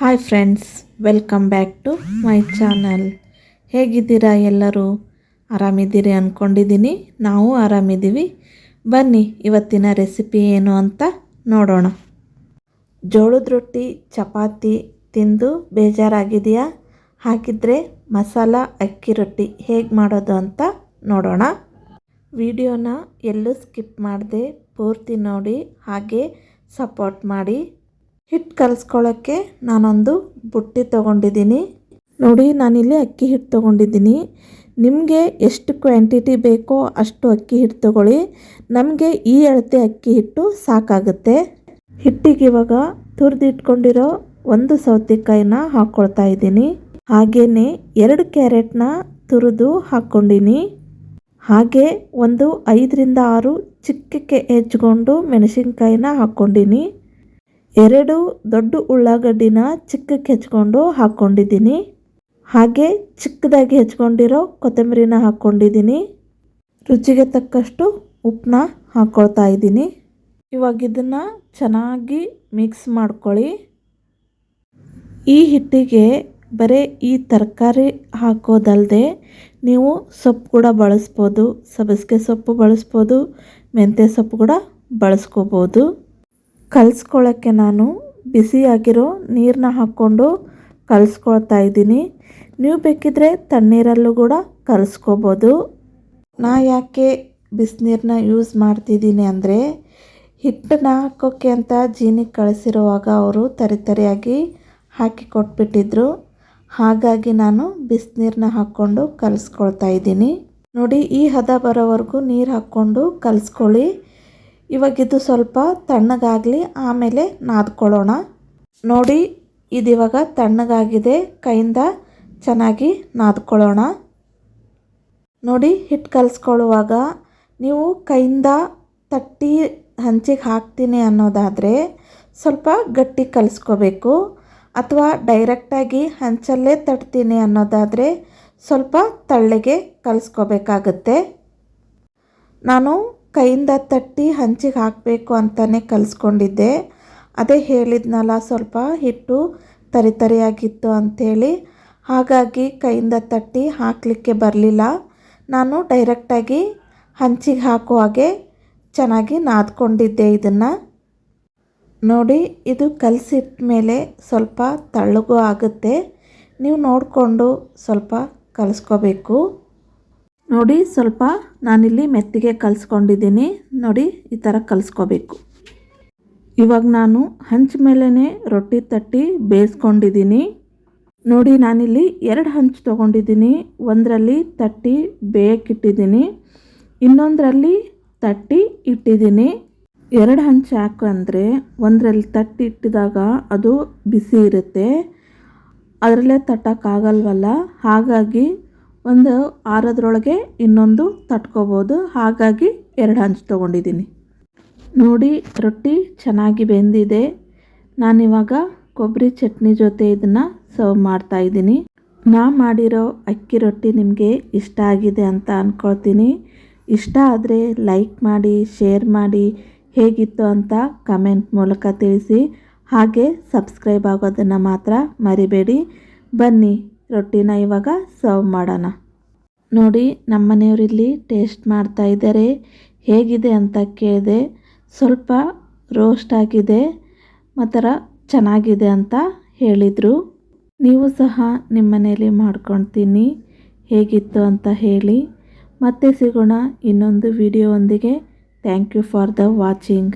Hi friends, welcome back to my channel. ಹೇಗಿದ್ದೀರಾ ಎಲ್ಲರೂ? ಆರಾಮಿದ್ದೀರಿ ಅಂದ್ಕೊಂಡಿದ್ದೀನಿ. ನಾವು ಆರಾಮಿದ್ದೀವಿ. ಬನ್ನಿ ಇವತ್ತಿನ ರೆಸಿಪಿ ಏನು ಅಂತ ನೋಡೋಣ. ಜೋಳದ ರೊಟ್ಟಿ, ಚಪಾತಿ ತಿಂದು ಬೇಜಾರಾಗಿದೆಯಾ? ಹಾಗಿದ್ದರೆ ಮಸಾಲ ಅಕ್ಕಿ ರೊಟ್ಟಿ ಹೇಗೆ ಮಾಡೋದು ಅಂತ ನೋಡೋಣ. ವಿಡಿಯೋನ ಎಲ್ಲೂ ಸ್ಕಿಪ್ ಮಾಡದೆ ಪೂರ್ತಿ ನೋಡಿ, ಹಾಗೆ ಸಪೋರ್ಟ್ ಮಾಡಿ. ಹಿಟ್ಟು ಕಲಿಸ್ಕೊಳ್ಳೋಕ್ಕೆ ನಾನೊಂದು ಬುಟ್ಟಿ ತೊಗೊಂಡಿದ್ದೀನಿ. ನೋಡಿ, ನಾನಿಲ್ಲಿ ಅಕ್ಕಿ ಹಿಟ್ಟು ತೊಗೊಂಡಿದ್ದೀನಿ. ನಿಮಗೆ ಎಷ್ಟು ಕ್ವಾಂಟಿಟಿ ಬೇಕೋ ಅಷ್ಟು ಅಕ್ಕಿ ಹಿಟ್ಟು ತೊಗೊಳ್ಳಿ. ನಮಗೆ ಈ ಅಳತೆ ಅಕ್ಕಿ ಹಿಟ್ಟು ಸಾಕಾಗುತ್ತೆ. ಹಿಟ್ಟಿಗೆ ಇವಾಗ ತುರಿದಿಟ್ಕೊಂಡಿರೋ ಒಂದು ಸೌತೆಕಾಯಿನ ಹಾಕ್ಕೊಳ್ತಾ ಇದ್ದೀನಿ. ಹಾಗೆಯೇ 2 ಕ್ಯಾರೆಟ್ನ ತುರಿದು ಹಾಕ್ಕೊಂಡಿನಿ. ಹಾಗೆ ಒಂದು 5ರಿಂದ 6 ಚಿಕ್ಕಕ್ಕೆ ಹೆಚ್ಕೊಂಡು ಮೆಣಸಿನ್ಕಾಯಿನ ಹಾಕ್ಕೊಂಡಿನಿ. 2 ದೊಡ್ಡ ಉಳ್ಳಾಗಡ್ಡಿನ ಚಿಕ್ಕಕ್ಕೆ ಹೆಚ್ಕೊಂಡು ಹಾಕ್ಕೊಂಡಿದ್ದೀನಿ. ಹಾಗೆ ಚಿಕ್ಕದಾಗಿ ಹೆಚ್ಕೊಂಡಿರೋ ಕೊತ್ತಂಬರಿನ ಹಾಕ್ಕೊಂಡಿದ್ದೀನಿ. ರುಚಿಗೆ ತಕ್ಕಷ್ಟು ಉಪ್ಪನ್ನ ಹಾಕ್ಕೊಳ್ತಾ ಇದ್ದೀನಿ. ಇವಾಗ ಇದನ್ನು ಚೆನ್ನಾಗಿ ಮಿಕ್ಸ್ ಮಾಡ್ಕೊಳ್ಳಿ. ಈ ಹಿಟ್ಟಿಗೆ ಬರೀ ಈ ತರಕಾರಿ ಹಾಕೋದಲ್ಲದೆ ನೀವು ಸೊಪ್ಪು ಕೂಡ ಬಳಸ್ಬೋದು. ಸಬ್ಬಸಿಗೆ ಸೊಪ್ಪು ಬಳಸ್ಬೋದು, ಮೆಂತ್ಯ ಸೊಪ್ಪು ಕೂಡ ಬಳಸ್ಕೋಬೋದು. ಕಲಿಸ್ಕೊಳ್ಳೋಕ್ಕೆ ನಾನು ಬಿಸಿಯಾಗಿರೋ ನೀರನ್ನ ಹಾಕ್ಕೊಂಡು ಕಲಿಸ್ಕೊಳ್ತಾ ಇದ್ದೀನಿ. ನೀವು ಬೇಕಿದ್ರೆ ತಣ್ಣೀರಲ್ಲೂ ಕೂಡ ಕಲಿಸ್ಕೋಬೋದು. ನಾ ಯಾಕೆ ಬಿಸಿನೀರನ್ನ ಯೂಸ್ ಮಾಡ್ತಿದ್ದೀನಿ ಅಂದರೆ, ಹಿಟ್ಟನ್ನ ಹಾಕೋಕ್ಕೆ ಅಂತ ಜೀನಿಗೆ ಕಳಿಸಿರುವಾಗ ಅವರು ತರಿಯಾಗಿ ಹಾಕಿ ಕೊಟ್ಬಿಟ್ಟಿದ್ರು. ಹಾಗಾಗಿ ನಾನು ಬಿಸಿನೀರನ್ನ ಹಾಕ್ಕೊಂಡು ಕಲಿಸ್ಕೊಳ್ತಾ ಇದ್ದೀನಿ. ನೋಡಿ, ಈ ಹದ ಬರೋವರೆಗೂ ನೀರು ಹಾಕ್ಕೊಂಡು ಕಲಿಸ್ಕೊಳ್ಳಿ. ಇವಾಗಿದು ಸ್ವಲ್ಪ ತಣ್ಣಗಾಗಲಿ, ಆಮೇಲೆ ನಾದ್ಕೊಳ್ಳೋಣ. ನೋಡಿ, ಇದಿವಾಗ ತಣ್ಣಗಾಗಿದೆ. ಕೈಯಿಂದ ಚೆನ್ನಾಗಿ ನಾದ್ಕೊಳ್ಳೋಣ. ನೋಡಿ, ಹಿಟ್ಟು ಕಲಿಸ್ಕೊಳ್ಳುವಾಗ ನೀವು ಕೈಯಿಂದ ತಟ್ಟಿ ಹಂಚಿಗೆ ಹಾಕ್ತೀನಿ ಅನ್ನೋದಾದರೆ ಸ್ವಲ್ಪ ಗಟ್ಟಿ ಕಲಿಸ್ಕೋಬೇಕು. ಅಥವಾ ಡೈರೆಕ್ಟಾಗಿ ಹಂಚಲ್ಲೇ ತಟ್ತೀನಿ ಅನ್ನೋದಾದರೆ ಸ್ವಲ್ಪ ತೆಳ್ಳಗೆ ಕಲಿಸ್ಕೋಬೇಕಾಗತ್ತೆ. ನಾನು ಕೈಯಿಂದ ತಟ್ಟಿ ಹಂಚಿಗೆ ಹಾಕಬೇಕು ಅಂತಲೇ ಕಲಿಸ್ಕೊಂಡಿದ್ದೆ. ಅದೇ ಹೇಳಿದ್ನಲ್ಲ, ಸ್ವಲ್ಪ ಹಿಟ್ಟು ತರಿಯಾಗಿತ್ತು ಅಂಥೇಳಿ. ಹಾಗಾಗಿ ಕೈಯಿಂದ ತಟ್ಟಿ ಹಾಕಲಿಕ್ಕೆ ಬರಲಿಲ್ಲ. ನಾನು ಡೈರೆಕ್ಟಾಗಿ ಹಂಚಿಗೆ ಹಾಕೋ ಹಾಗೆ ಚೆನ್ನಾಗಿ ನಾದ್ಕೊಂಡಿದ್ದೆ ಇದನ್ನು. ನೋಡಿ, ಇದು ಕಲಸಿಟ್ಟ ಮೇಲೆ ಸ್ವಲ್ಪ ತೆಳ್ಳಗೂ ಆಗುತ್ತೆ. ನೀವು ನೋಡಿಕೊಂಡು ಸ್ವಲ್ಪ ಕಲಿಸ್ಕೋಬೇಕು. ನೋಡಿ, ಸ್ವಲ್ಪ ನಾನಿಲ್ಲಿ ಮೆತ್ತಿಗೆ ಕಲಿಸ್ಕೊಂಡಿದ್ದೀನಿ. ನೋಡಿ, ಈ ಥರ ಕಲಿಸ್ಕೋಬೇಕು. ಇವಾಗ ನಾನು ಹಂಚು ಮೇಲೇ ರೊಟ್ಟಿ ತಟ್ಟಿ ಬೇಯಿಸ್ಕೊಂಡಿದ್ದೀನಿ. ನೋಡಿ, ನಾನಿಲ್ಲಿ 2 ಹಂಚು ತೊಗೊಂಡಿದ್ದೀನಿ. ಒಂದರಲ್ಲಿ ತಟ್ಟಿ ಬೇಯಕ್ಕಿಟ್ಟಿದ್ದೀನಿ, ಇನ್ನೊಂದರಲ್ಲಿ ತಟ್ಟಿ ಇಟ್ಟಿದ್ದೀನಿ. 2 ಹಂಚು ಯಾಕಂದರೆ ಒಂದರಲ್ಲಿ ತಟ್ಟಿ ಇಟ್ಟಿದಾಗ ಅದು ಬಿಸಿ ಇರುತ್ತೆ, ಅದರಲ್ಲೇ ತಟ್ಟೋಕ್ಕಾಗಲ್ವಲ್ಲ. ಹಾಗಾಗಿ ಒಂದು ಆರೋದ್ರೊಳಗೆ ಇನ್ನೊಂದು ತಟ್ಕೋಬೋದು. ಹಾಗಾಗಿ 2 ಹಂಚು ತೊಗೊಂಡಿದ್ದೀನಿ. ನೋಡಿ, ರೊಟ್ಟಿ ಚೆನ್ನಾಗಿ ಬೆಂದಿದೆ. ನಾನಿವಾಗ ಕೊಬ್ಬರಿ ಚಟ್ನಿ ಜೊತೆ ಇದನ್ನು ಸರ್ವ್ ಮಾಡ್ತಾಯಿದ್ದೀನಿ. ನಾ ಮಾಡಿರೋ ಅಕ್ಕಿ ರೊಟ್ಟಿ ನಿಮಗೆ ಇಷ್ಟ ಆಗಿದೆ ಅಂತ ಅಂದ್ಕೊಳ್ತೀನಿ. ಇಷ್ಟ ಆದರೆ ಲೈಕ್ ಮಾಡಿ, ಶೇರ್ ಮಾಡಿ, ಹೇಗಿತ್ತು ಅಂತ ಕಮೆಂಟ್ ಮೂಲಕ ತಿಳಿಸಿ. ಹಾಗೆ ಸಬ್ಸ್ಕ್ರೈಬ್ ಆಗೋದನ್ನು ಮಾತ್ರ ಮರಿಬೇಡಿ. ಬನ್ನಿ, ರೊಟ್ಟಿನ ಇವಾಗ ಸರ್ವ್ ಮಾಡೋಣ. ನೋಡಿ, ನಮ್ಮ ಮನೆಯವರಿಲ್ಲಿ ಟೇಸ್ಟ್ ಮಾಡ್ತಾ ಇದ್ದಾರೆ. ಹೇಗಿದೆ ಅಂತ ಕೇಳಿದೆ. ಸ್ವಲ್ಪ ರೋಸ್ಟ್ ಆಗಿದೆ, ಮಾತ್ರ ಚೆನ್ನಾಗಿದೆ ಅಂತ ಹೇಳಿದರು. ನೀವು ಸಹ ನಿಮ್ಮ ಮನೆಯಲ್ಲಿ ಮಾಡ್ಕೊಳ್ತೀನಿ, ಹೇಗಿತ್ತು ಅಂತ ಹೇಳಿ. ಮತ್ತೆ ಸಿಗೋಣ ಇನ್ನೊಂದು ವಿಡಿಯೋವೊಂದಿಗೆ. Thank you for the watching.